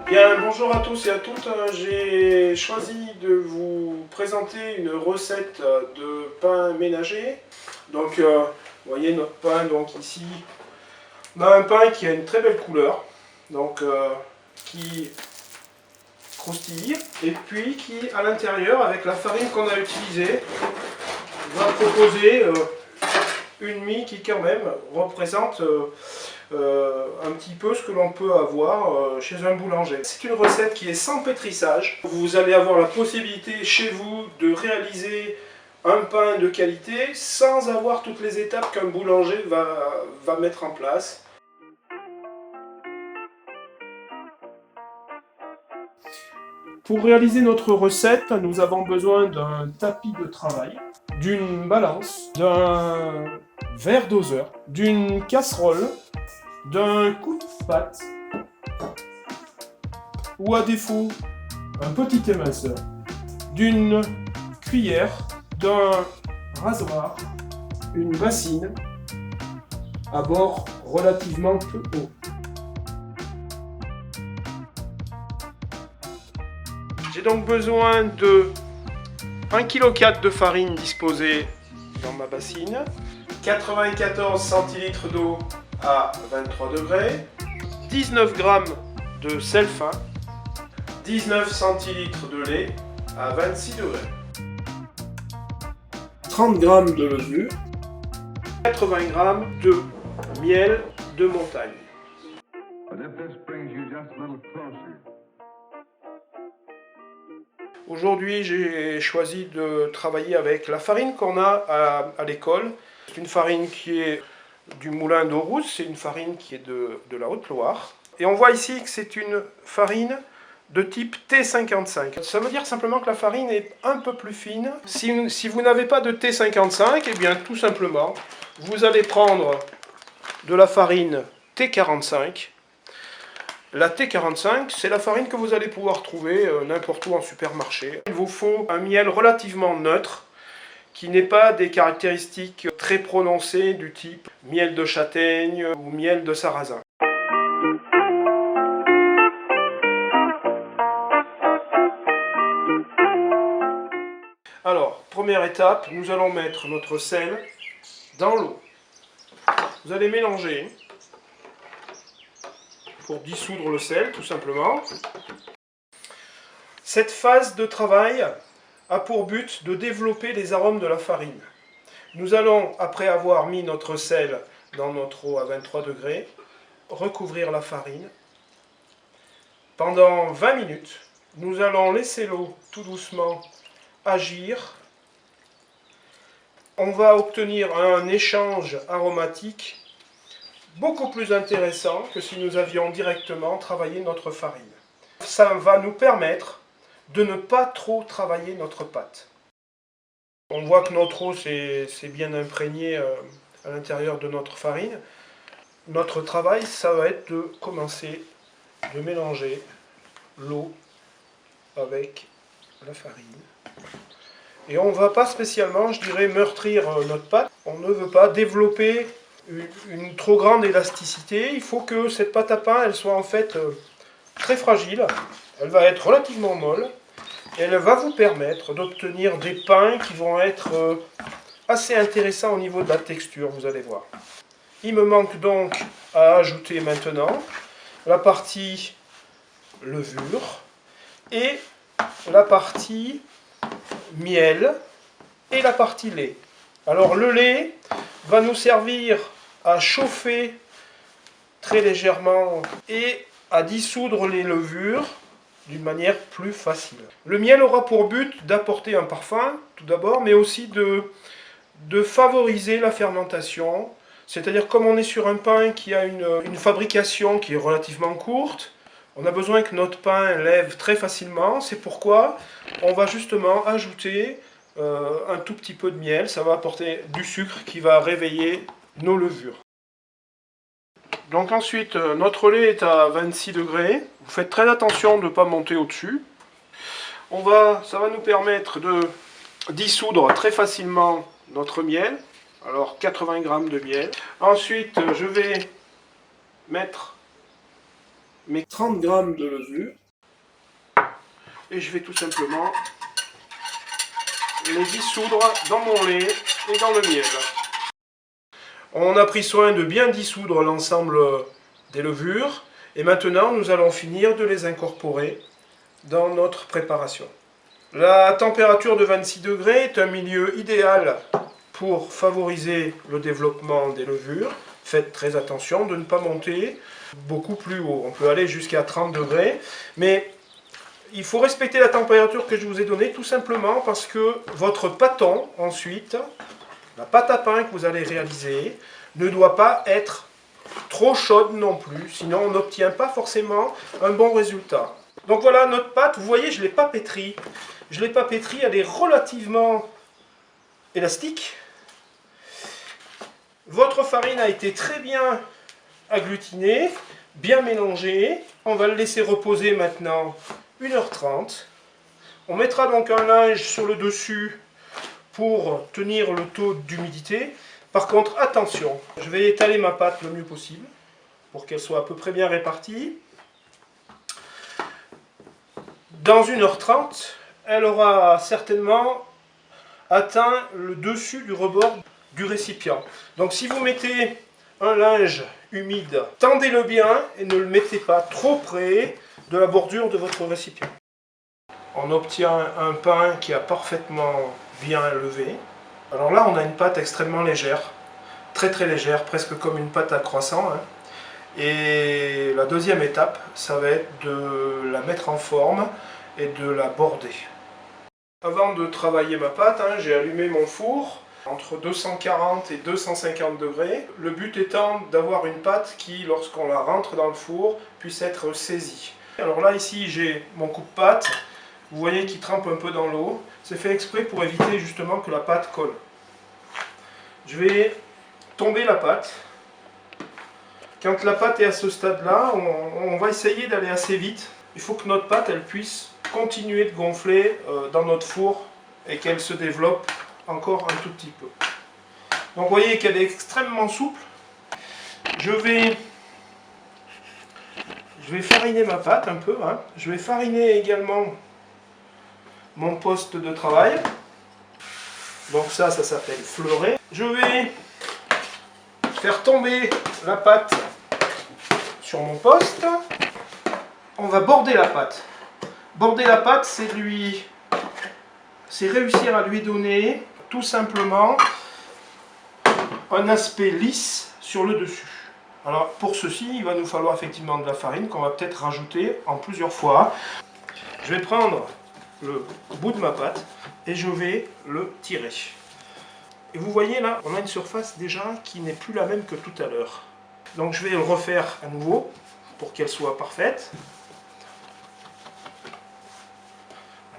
Bien, bonjour à tous et à toutes. J'ai choisi de vous présenter une recette de pain ménager. Donc, vous voyez notre pain, donc ici, on a un pain qui a une très belle couleur, donc qui croustille, et puis qui, à l'intérieur, avec la farine qu'on a utilisée, va proposer une mie qui, quand même, représente un petit peu ce que l'on peut avoir chez un boulanger. C'est une recette qui est sans pétrissage. Vous allez avoir la possibilité chez vous de réaliser un pain de qualité sans avoir toutes les étapes qu'un boulanger va mettre en place. Pour réaliser notre recette, nous avons besoin d'un tapis de travail, d'une balance, d'un verre doseur, d'une casserole, d'un coup de pâte, ou à défaut, un petit éminceur, d'une cuillère, d'un rasoir, une bassine, à bord relativement peu haut. J'ai donc besoin de 1,4 kg de farine disposée dans ma bassine, 94 centilitres d'eau à 23 degrés, 19 g de sel fin, 19 centilitres de lait à 26 degrés, 30 g de levure, 80 g de miel de montagne. Aujourd'hui, j'ai choisi de travailler avec la farine qu'on a à l'école. C'est une farine qui est du moulin d'Aurousse, c'est une farine qui est de la Haute-Loire. Et on voit ici que c'est une farine de type T55. Ça veut dire simplement que la farine est un peu plus fine. Si vous n'avez pas de T55, eh bien tout simplement, vous allez prendre de la farine T45. La T45, c'est la farine que vous allez pouvoir trouver n'importe où en supermarché. Il vous faut un miel relativement neutre, qui n'ait pas des caractéristiques très prononcées du type miel de châtaigne ou miel de sarrasin. Alors, première étape, nous allons mettre notre sel dans l'eau. Vous allez mélanger pour dissoudre le sel, tout simplement. Cette phase de travail a pour but de développer les arômes de la farine. Nous allons, après avoir mis notre sel dans notre eau à 23 degrés, recouvrir la farine. Pendant 20 minutes, nous allons laisser l'eau tout doucement agir. On va obtenir un échange aromatique beaucoup plus intéressant que si nous avions directement travaillé notre farine. Ça va nous permettre de ne pas trop travailler notre pâte. On voit que notre eau s'est bien imprégnée à l'intérieur de notre farine. Notre travail, ça va être de commencer de mélanger l'eau avec la farine. Et on ne va pas spécialement, je dirais, meurtrir notre pâte. On ne veut pas développer une trop grande élasticité. Il faut que cette pâte à pain, elle soit en fait très fragile. Elle va être relativement molle. Et elle va vous permettre d'obtenir des pains qui vont être assez intéressants au niveau de la texture, vous allez voir. Il me manque donc à ajouter maintenant la partie levure et la partie miel et la partie lait. Alors le lait va nous servir à chauffer très légèrement et à dissoudre les levures d'une manière plus facile. Le miel aura pour but d'apporter un parfum, tout d'abord, mais aussi de favoriser la fermentation. C'est-à-dire, comme on est sur un pain qui a une fabrication qui est relativement courte, on a besoin que notre pain lève très facilement. C'est pourquoi on va justement ajouter un tout petit peu de miel. Ça va apporter du sucre qui va réveiller nos levures. Donc ensuite, notre lait est à 26 degrés. Vous faites très attention de ne pas monter au-dessus. Ça va nous permettre de dissoudre très facilement notre miel. Alors 80 g de miel. Ensuite, je vais mettre mes 30 g de levure et je vais tout simplement les dissoudre dans mon lait et dans le miel. On a pris soin de bien dissoudre l'ensemble des levures et maintenant nous allons finir de les incorporer dans notre préparation. La température de 26 degrés est un milieu idéal pour favoriser le développement des levures. Faites très attention de ne pas monter beaucoup plus haut. On peut aller jusqu'à 30 degrés, mais il faut respecter la température que je vous ai donnée tout simplement parce que votre pâton, ensuite, la pâte à pain que vous allez réaliser, ne doit pas être trop chaude non plus, sinon on n'obtient pas forcément un bon résultat. Donc voilà notre pâte, vous voyez, je ne l'ai pas pétrie. Je ne l'ai pas pétrie, elle est relativement élastique. Votre farine a été très bien agglutinée, bien mélangée. On va le laisser reposer maintenant 1h30. On mettra donc un linge sur le dessus pour tenir le taux d'humidité. Par contre, attention, je vais étaler ma pâte le mieux possible pour qu'elle soit à peu près bien répartie. Dans 1h30, elle aura certainement atteint le dessus du rebord du récipient. Donc si vous mettez un linge humide, tendez-le bien et ne le mettez pas trop près de la bordure de votre récipient. On obtient un pain qui a parfaitement bien levé. Alors là, on a une pâte extrêmement légère, très légère, presque comme une pâte à croissant. Et la deuxième étape, ça va être de la mettre en forme et de la border. Avant de travailler ma pâte, j'ai allumé mon four entre 240 et 250 degrés. Le but étant d'avoir une pâte qui, lorsqu'on la rentre dans le four, puisse être saisie. Alors là, ici, j'ai mon coupe-pâte. Vous voyez qu'il trempe un peu dans l'eau. C'est fait exprès pour éviter justement que la pâte colle. Je vais tomber la pâte. Quand la pâte est à ce stade-là, on va essayer d'aller assez vite. Il faut que notre pâte elle puisse continuer de gonfler dans notre four et qu'elle se développe encore un tout petit peu. Donc vous voyez qu'elle est extrêmement souple. Je vais fariner ma pâte un peu. Je vais fariner également mon poste de travail. Donc ça s'appelle fleurer. Je vais faire tomber la pâte sur mon poste. On va border la pâte. Border la pâte, c'est réussir à lui donner tout simplement un aspect lisse sur le dessus. Alors pour ceci, il va nous falloir effectivement de la farine qu'on va peut-être rajouter en plusieurs fois. Je vais prendre le bout de ma pâte et je vais le tirer. Et vous voyez là, on a une surface déjà qui n'est plus la même que tout à l'heure. Donc je vais le refaire à nouveau pour qu'elle soit parfaite.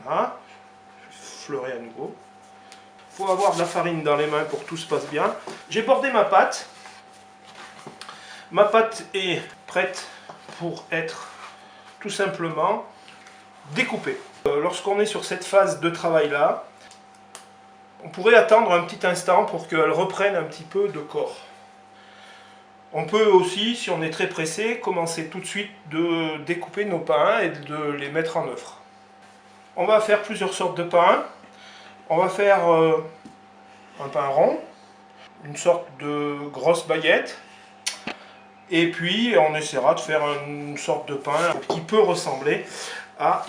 Voilà, je vais fleurer à nouveau. Il faut avoir de la farine dans les mains pour que tout se passe bien. J'ai bordé ma pâte. Ma pâte est prête pour être tout simplement découpée. Lorsqu'on est sur cette phase de travail là, on pourrait attendre un petit instant pour qu'elle reprenne un petit peu de corps. On peut aussi, si on est très pressé, commencer tout de suite de découper nos pains et de les mettre en œuvre. On va faire plusieurs sortes de pains. On va faire un pain rond, une sorte de grosse baguette, et puis on essaiera de faire une sorte de pain qui peut ressembler à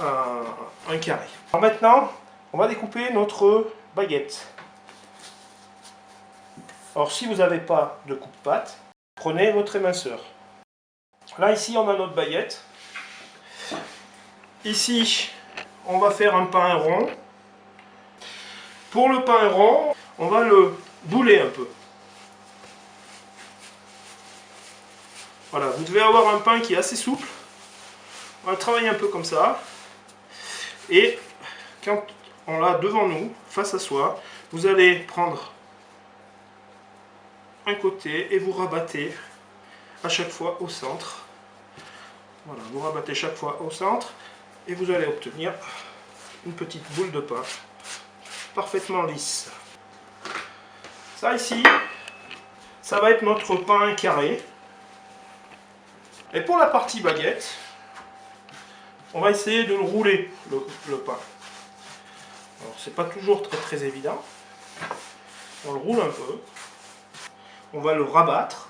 un carré. Alors maintenant, on va découper notre baguette. Alors si vous n'avez pas de coupe-pâte, prenez votre éminceur. Là ici on a notre baguette. Ici on va faire un pain rond. Pour le pain rond, on va le bouler un peu. Voilà, vous devez avoir un pain qui est assez souple. On va le travailler un peu comme ça. Et quand on l'a devant nous, face à soi, vous allez prendre un côté et vous rabattez à chaque fois au centre. Voilà, vous rabattez chaque fois au centre et vous allez obtenir une petite boule de pain parfaitement lisse. Ça ici, ça va être notre pain carré. Et pour la partie baguette, on va essayer de le rouler, le pain. Alors, c'est pas toujours très évident. On le roule un peu. On va le rabattre.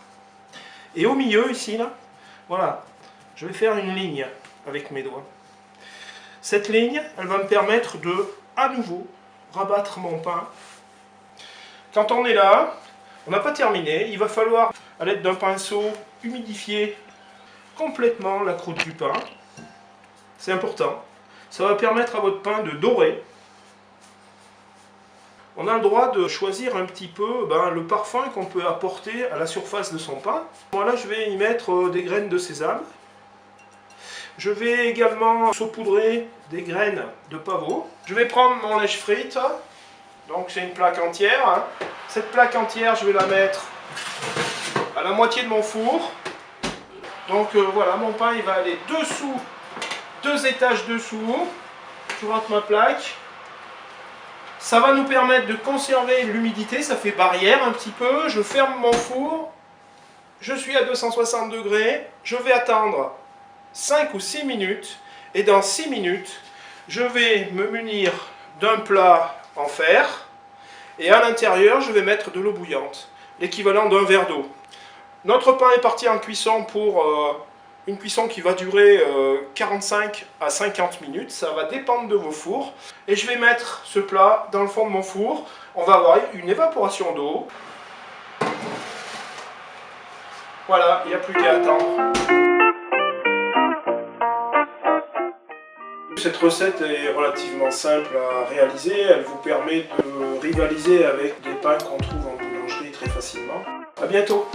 Et au milieu, ici, là, voilà, je vais faire une ligne avec mes doigts. Cette ligne, elle va me permettre de, à nouveau, rabattre mon pain. Quand on est là, on n'a pas terminé. Il va falloir, à l'aide d'un pinceau, humidifier complètement la croûte du pain. C'est important. Ça va permettre à votre pain de dorer. On a le droit de choisir un petit peu le parfum qu'on peut apporter à la surface de son pain. Moi là, je vais y mettre des graines de sésame. Je vais également saupoudrer des graines de pavot. Je vais prendre mon lèche frite. Donc c'est une plaque entière. Hein. Cette plaque entière, je vais la mettre à la moitié de mon four. Donc voilà, mon pain il va aller dessous, 2 étages dessous. Je rentre ma plaque. Ça va nous permettre de conserver l'humidité, ça fait barrière un petit peu. Je ferme mon four, je suis à 260 degrés, je vais attendre 5 ou 6 minutes. Et dans 6 minutes, je vais me munir d'un plat en fer. Et à l'intérieur, je vais mettre de l'eau bouillante, l'équivalent d'un verre d'eau. Notre pain est parti en cuisson pour une cuisson qui va durer 45 à 50 minutes. Ça va dépendre de vos fours. Et je vais mettre ce plat dans le fond de mon four. On va avoir une évaporation d'eau. Voilà, il n'y a plus qu'à attendre. Cette recette est relativement simple à réaliser. Elle vous permet de rivaliser avec des pains qu'on trouve en boulangerie très facilement. À bientôt!